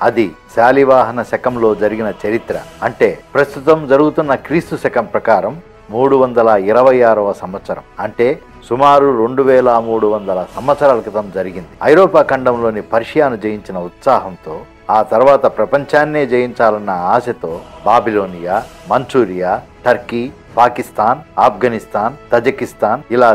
అది శాలివాహన శకంలో జరిగిన చరిత్ర. అంటే ప్రస్తుతం జరుగుతున్న క్రీస్తు శకం ప్రకారం 326వ సంవత్సరం. అంటే సుమారు 2300 సంవత్సరాల క్రితం జరిగింది. ఐరోపా ఖండంలోని పర్షియాను జయించిన ఉత్సాహంతో, ఆ తర్వాత ప్రపంచాన్నే జయించాలన్న ఆశతో Babylonia, Manchuria, Turkey, Pakistan, Afghanistan, Tajikistan ఇలా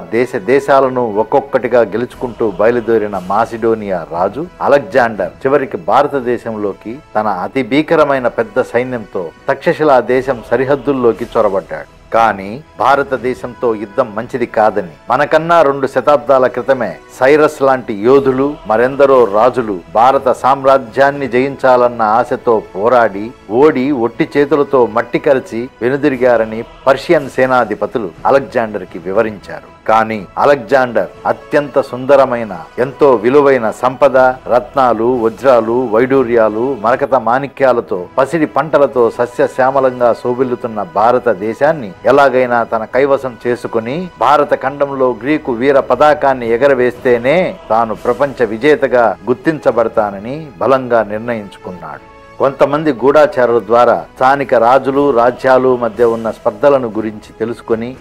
దేశాలను ఒక్కొక్కటిగా గెలుచుకుంటూ బయలుదేరిన మాసిడోనియా రాజు అలెగ్జాండర్ చివరికి భారతదేశంలోకి తన అతి భీకరమైన పెద్ద సైన్యంతో తక్షశిలా దేశం సరిహద్దుల్లోకి చొరబడ్డాడు. కానీ భారతదేశంతో యుద్ధం మంచిది కాదని, మనకన్నా 2 శతాబ్దాల క్రితమే సైరస్ లాంటి యోధులు, మరెందరో రాజులు భారత సామ్రాజ్యాన్ని జయించాలన్న ఆశతో పోరాడి ఓడి ఒట్టి చేతులతో మట్టి కరిచి వెనుదిరిగారని పర్షియన్ సేనాధిపతులు అలెగ్జాండర్ కి వివరించారు. కానీ అలెగ్జాండర్ అత్యంత సుందరమైన, ఎంతో విలువైన సంపద, రత్నాలు, వజ్రాలు, వైడూర్యాలు, మరకత మాణిక్యాలతో, పసిడి పంటలతో సస్యశ్యామలంగా శోభిల్లుతున్న భారతదేశాన్ని ఎలాగైనా తన కైవసం చేసుకుని భారత ఖండంలో గ్రీకు వీర పతాకాన్ని ఎగరవేస్తేనే తాను ప్రపంచ విజేతగా గుర్తించబడతానని బలంగా నిర్ణయించుకున్నాడు. కొంతమంది గూఢాచారుల ద్వారా స్థానిక రాజులు, రాజ్యాలు మధ్య ఉన్న స్పర్ధలను గురించి తెలుసుకుని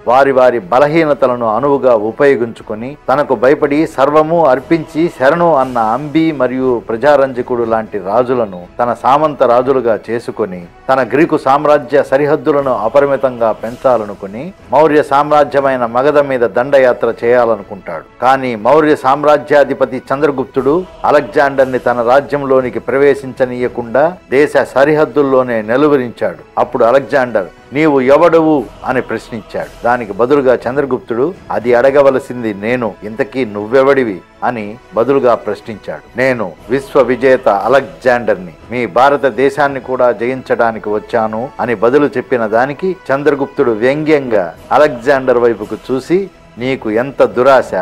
వారి బలహీనతలను అనువుగా ఉపయోగించుకొని తనకు భయపడి సర్వము అర్పించి శరణు అన్న అంబి మరియు ప్రజారంజకుడు లాంటి రాజులను తన సామంత రాజులుగా చేసుకుని తన గ్రీకు సామ్రాజ్య సరిహద్దులను అపరిమితంగా పెంచాలనుకుని మౌర్య సామ్రాజ్యమైన మగధ మీద దండయాత్ర చేయాలనుకుంటాడు. కానీ మౌర్య సామ్రాజ్యాధిపతి చంద్రగుప్తుడు అలెగ్జాండర్ ని తన రాజ్యంలోనికి ప్రవేశించనీయకుండా దేశ సరిహద్దుల్లోనే నిలువరించాడు. అప్పుడు అలెగ్జాండర్ నీవు ఎవడువు అని ప్రశ్నించాడు. దానికి బదులుగా చంద్రగుప్తుడు అది అడగవలసింది నేను, ఇంతకీ నువ్వెవడివి అని బదులుగా ప్రశ్నించాడు. నేను విశ్వ విజేత అలెగ్జాండర్ని, మీ భారతదేశాన్ని కూడా జయించడానికి వచ్చాను అని బదులు చెప్పిన దానికి చంద్రగుప్తుడు వ్యంగ్యంగా అలెగ్జాండర్ వైపుకు చూసి, నీకు ఎంత దురాశ,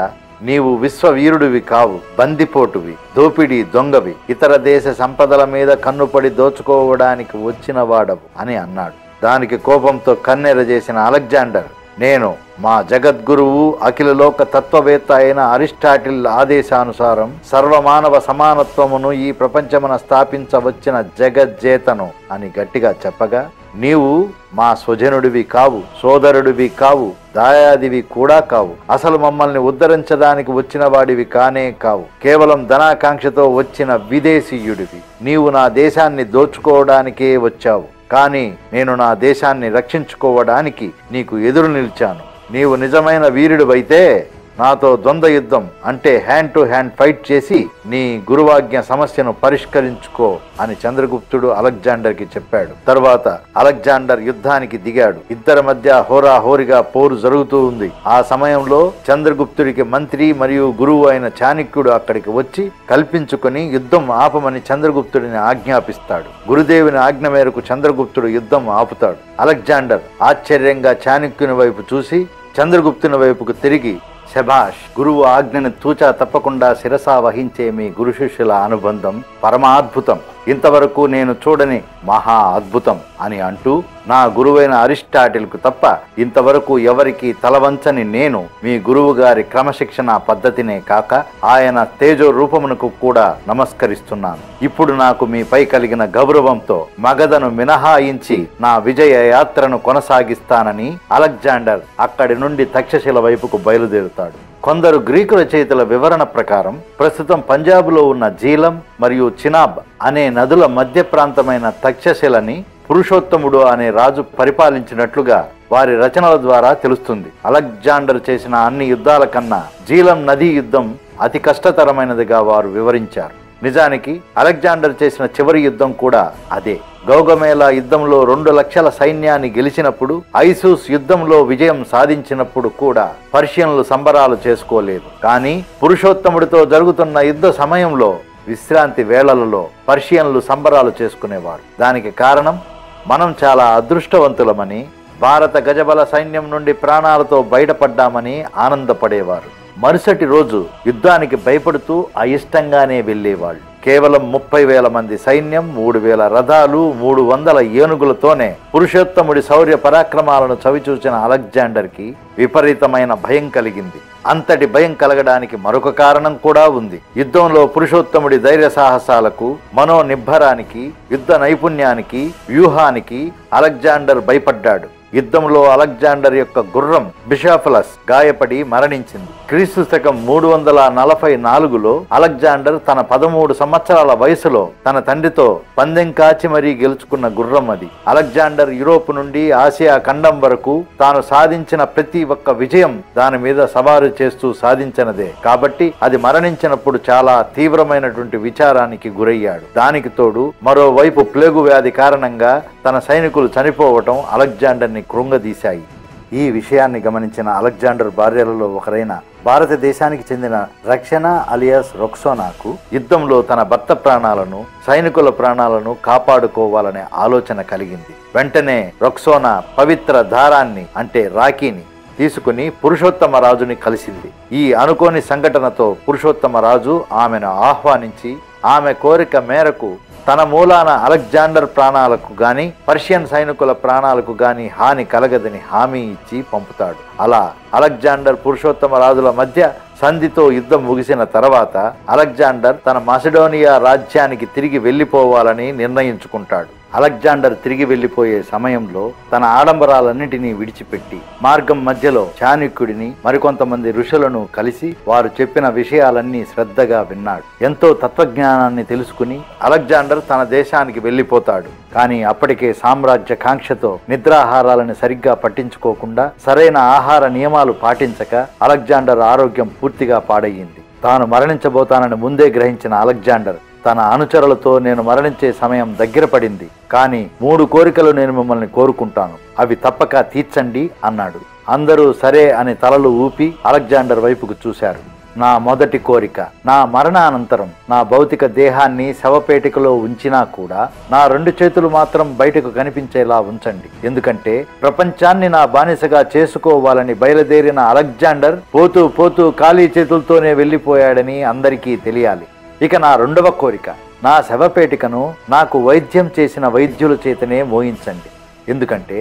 నీవు విశ్వవీరుడివి కావు, బందిపోటువి, దోపిడీ దొంగవి, ఇతర దేశ సంపదల మీద కన్నుపడి దోచుకోవడానికి వచ్చిన వాడవు అని అన్నాడు. దానికి కోపంతో కన్నెర చేసిన అలెగ్జాండర్, నేను మా జగద్గురువు అఖిల లోక తత్వవేత్త అయిన అరిస్టాటిల్ ఆదేశానుసారం సర్వమానవ సమానత్వమును ఈ ప్రపంచమున స్థాపించవచ్చిన జగజ్జేతను అని గట్టిగా చెప్పగా, నీవు మా స్వజనుడివి కావు, సోదరుడివి కావు, దాయాదివి కూడా కావు, అసలు మమ్మల్ని ఉద్ధరించడానికి వచ్చిన వాడివి కానే కావు, కేవలం ధనాకాంక్షతో వచ్చిన విదేశీయుడివి. నీవు నా దేశాన్ని దోచుకోవడానికే వచ్చావు, కానీ నేను నా దేశాన్ని రక్షించుకోవడానికి నీకు ఎదురు నిలిచాను. నీవు నిజమైన వీరుడివైతే నాతో ద్వంద్వ యుద్ధం అంటే హ్యాండ్ టు హ్యాండ్ ఫైట్ చేసి నీ గురువాజ్ఞ సమస్యను పరిష్కరించుకో అని చంద్రగుప్తుడు అలెగ్జాండర్ కి చెప్పాడు. తరువాత అలెగ్జాండర్ యుద్ధానికి దిగాడు. ఇద్దరి మధ్య హోరాహోరిగా పోరు జరుగుతూ ఉంది. ఆ సమయంలో చంద్రగుప్తుడికి మంత్రి మరియు గురువు అయిన చాణక్యుడు అక్కడికి వచ్చి కల్పించుకుని యుద్ధం ఆపమని చంద్రగుప్తుడిని ఆజ్ఞాపిస్తాడు. గురుదేవుని ఆజ్ఞ మేరకు చంద్రగుప్తుడు యుద్ధం ఆపుతాడు. అలెగ్జాండర్ ఆశ్చర్యంగా చాణక్యుని వైపు చూసి చంద్రగుప్తుని వైపుకు తిరిగి, శభాష్, గురువు ఆజ్ఞను తూచా తప్పకుండా శిరసా వహించే మీ గురు శిష్యుల అనుబంధం పరమాద్భుతం, ఇంతవరకు నేను చూడని మహా అద్భుతం అని అంటూ, నా గురువైన అరిస్టాటిల్కు తప్ప ఇంతవరకు ఎవరికి తలవంచని నేను మీ గురువు గారి క్రమశిక్షణ పద్ధతినే కాక ఆయన తేజో రూపమునకు కూడా నమస్కరిస్తున్నాను. ఇప్పుడు నాకు మీపై కలిగిన గౌరవంతో మగధను మినహాయించి నా విజయ యాత్రను కొనసాగిస్తానని అలెగ్జాండర్ అక్కడి నుండి తక్షశిల వైపుకు బయలుదేరుతాడు. కొందరు గ్రీకు రచయితల వివరణ ప్రకారం ప్రస్తుతం పంజాబ్లో ఉన్న జీలం మరియు చినాబ్ అనే నదుల మధ్య ప్రాంతమైన తక్షశిలని పురుషోత్తముడు అనే రాజు పరిపాలించినట్లుగా వారి రచనల ద్వారా తెలుస్తుంది. అలెగ్జాండర్ చేసిన అన్ని యుద్ధాల కన్నా జీలం నదీ యుద్ధం అతి కష్టతరమైనదిగా వారు వివరించారు. నిజానికి అలెగ్జాండర్ చేసిన చివరి యుద్ధం కూడా అదే. గౌగమేలా యుద్ధంలో 2 లక్షల సైన్యాన్ని గెలిచినప్పుడు, ఐసూస్ యుద్ధంలో విజయం సాధించినప్పుడు కూడా పర్షియన్లు సంబరాలు చేసుకోలేదు. కానీ పురుషోత్తముడితో జరుగుతున్న యుద్ధ సమయంలో విశ్రాంతి వేళలలో పర్షియన్లు సంబరాలు చేసుకునేవారు. దానికి కారణం మనం చాలా అదృష్టవంతులమని, భారత గజబల సైన్యం నుండి ప్రాణాలతో బయటపడ్డామని ఆనందపడేవారు. మరుసటి రోజు యుద్ధానికి భయపడుతూ అయిష్టంగానే వెళ్లేవాళ్ళు. కేవలం 30,000 మంది సైన్యం, 3,000 రథాలు, 300 ఏనుగులతోనే పురుషోత్తముడి శౌర్య పరాక్రమాలను చవిచూచిన అలెగ్జాండర్ కి విపరీతమైన భయం కలిగింది. అంతటి భయం కలగడానికి మరొక కారణం కూడా ఉంది. యుద్ధంలో పురుషోత్తముడి ధైర్య సాహసాలకు, మనోనిబ్బరానికి, యుద్ధ నైపుణ్యానికి, వ్యూహానికి అలెగ్జాండర్ భయపడ్డాడు. యుద్ధంలో అలెగ్జాండర్ యొక్క గుర్రం బిషాఫలస్ గాయపడి మరణించింది. క్రీస్తు శకం 344లో అలెగ్జాండర్ తన 13 సంవత్సరాల వయసులో తన తండ్రితో పందెం కాచి మరీ గెలుచుకున్న గుర్రం అది. అలెగ్జాండర్ యూరోప్ నుండి ఆసియా ఖండం వరకు తాను సాధించిన ప్రతి ఒక్క విజయం దాని మీద సవారు చేస్తూ సాధించినదే కాబట్టి అది మరణించినప్పుడు చాలా తీవ్రమైనటువంటి విచారానికి గురయ్యాడు. దానికి తోడు మరోవైపు ప్లేగు వ్యాధి కారణంగా తన సైనికులు చనిపోవటం అలెగ్జాండర్ కృంగదీశాయి. ఈ విషయాన్ని గమనించిన అలెగ్జాండర్ భార్యలలో ఒకరైన భారతదేశానికి చెందిన రక్షణ అలియాస్ రొక్సోనాకు యుద్ధంలో తన భర్త ప్రాణాలను, సైనికుల ప్రాణాలను కాపాడుకోవాలనే ఆలోచన కలిగింది. వెంటనే రొక్సోనా పవిత్ర దారాన్ని అంటే రాఖీని తీసుకుని పురుషోత్తమ రాజుని కలిసింది. ఈ అనుకోని సంఘటనతో పురుషోత్తమ రాజు ఆమెను ఆహ్వానించి ఆమె కోరిక మేరకు తన మూలాన అలెగ్జాండర్ ప్రాణాలకు గాని, పర్షియన్ సైనికుల ప్రాణాలకు గాని హాని కలగదని హామీ ఇచ్చి పంపుతాడు. అలా అలెగ్జాండర్ పురుషోత్తమ రాజుల మధ్య సంధితో యుద్ధం ముగిసిన తర్వాత అలెగ్జాండర్ తన మాసిడోనియా రాజ్యానికి తిరిగి వెళ్లిపోవాలని నిర్ణయించుకుంటాడు. అలెగ్జాండర్ తిరిగి వెళ్లిపోయే సమయంలో తన ఆడంబరాలన్నింటినీ విడిచిపెట్టి మార్గం మధ్యలో చాణక్యుడిని, మరికొంతమంది ఋషులను కలిసి వారు చెప్పిన విషయాలన్నీ శ్రద్ధగా విన్నాడు. ఎంతో తత్వజ్ఞానాన్ని తెలుసుకుని అలెగ్జాండర్ తన దేశానికి వెళ్లిపోతాడు. కానీ అప్పటికే సామ్రాజ్య కాంక్షతో నిద్రాహారాలను సరిగ్గా పట్టించుకోకుండా, సరైన ఆహార నియమాలు పాటించక అలెగ్జాండర్ ఆరోగ్యం పూర్తిగా పాడయ్యింది. తాను మరణించబోతానని ముందే గ్రహించిన అలెగ్జాండర్ తన అనుచరులతో, నేను మరణించే సమయం దగ్గర పడింది, కానీ 3 కోరికలు నేను మిమ్మల్ని కోరుకుంటాను, అవి తప్పక తీర్చండి అన్నాడు. అందరూ సరే అని తలలు ఊపి అలెగ్జాండర్ వైపుకు చూశారు. నా మొదటి కోరిక, నా మరణానంతరం నా భౌతిక దేహాన్ని శవపేటికలో ఉంచినా కూడా నా 2 చేతులు మాత్రం బయటకు కనిపించేలా ఉంచండి. ఎందుకంటే ప్రపంచాన్ని నా బానిసగా చేసుకోవాలని బయలుదేరిన అలెగ్జాండర్ పోతూ పోతూ ఖాళీ చేతులతోనే వెళ్లిపోయాడని అందరికీ తెలియాలి. ఇక నా 2వ కోరిక, నా శవపేటికను నాకు వైద్యం చేసిన వైద్యుల చేతనే మోయించండి. ఎందుకంటే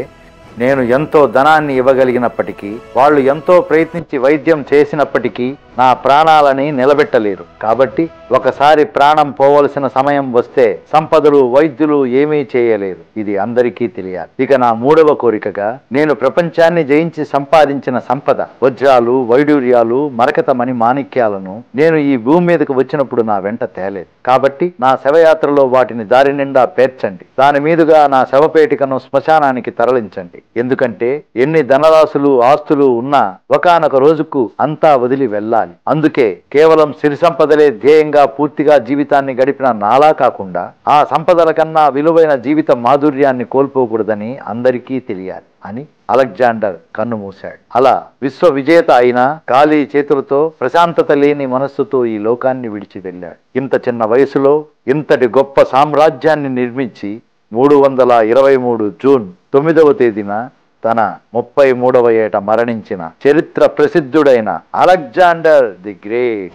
నేను ఎంతో ధనాన్ని ఇవ్వగలిగినప్పటికీ, వాళ్ళు ఎంతో ప్రయత్నించి వైద్యం చేసినప్పటికీ నా ప్రాణాలని నిలబెట్టలేరు. కాబట్టి ఒకసారి ప్రాణం పోవలసిన సమయం వస్తే సంపదలు, వైద్యులు ఏమీ చేయలేరు. ఇది అందరికీ తెలియాలి. ఇక నా 3వ కోరికగా, నేను ప్రపంచాన్ని జయించి సంపాదించిన సంపద, వజ్రాలు, వైడూర్యాలు, మరకతమణి మాణిక్యాలను నేను ఈ భూమి మీదకు వచ్చినప్పుడు నా వెంట తేలేదు. కాబట్టి నా శవయాత్రలో వాటిని దారి నిండా పేర్చండి. దాని మీదుగా నా శవపేటికను శ్మశానానికి తరలించండి. ఎందుకంటే ఎన్ని ధనరాశులు, ఆస్తులు ఉన్నా ఒకానొక రోజుకు అంతా వదిలి వెళ్ళాలి. అందుకే కేవలం సిరి సంపదలే ధ్యేయంగా పూర్తిగా జీవితాన్ని గడిపిన నాలా కాకుండా ఆ సంపదల కన్నా విలువైన జీవిత మాధుర్యాన్ని కోల్పోకూడదని అందరికీ తెలియాలి అని అలెగ్జాండర్ కన్ను మూశాడు. అలా విశ్వ విజేత అయిన ఖాళీ చేతులతో, ప్రశాంతత లేని మనస్సుతో ఈ లోకాన్ని విడిచి వెళ్ళాడు. ఇంత చిన్న వయసులో ఇంతటి గొప్ప సామ్రాజ్యాన్ని నిర్మించి 323 జూన్ 9వ తేదీన తన 33వ ఏట మరణించిన చరిత్ర ప్రసిద్ధుడైన అలెగ్జాండర్ ది గ్రేట్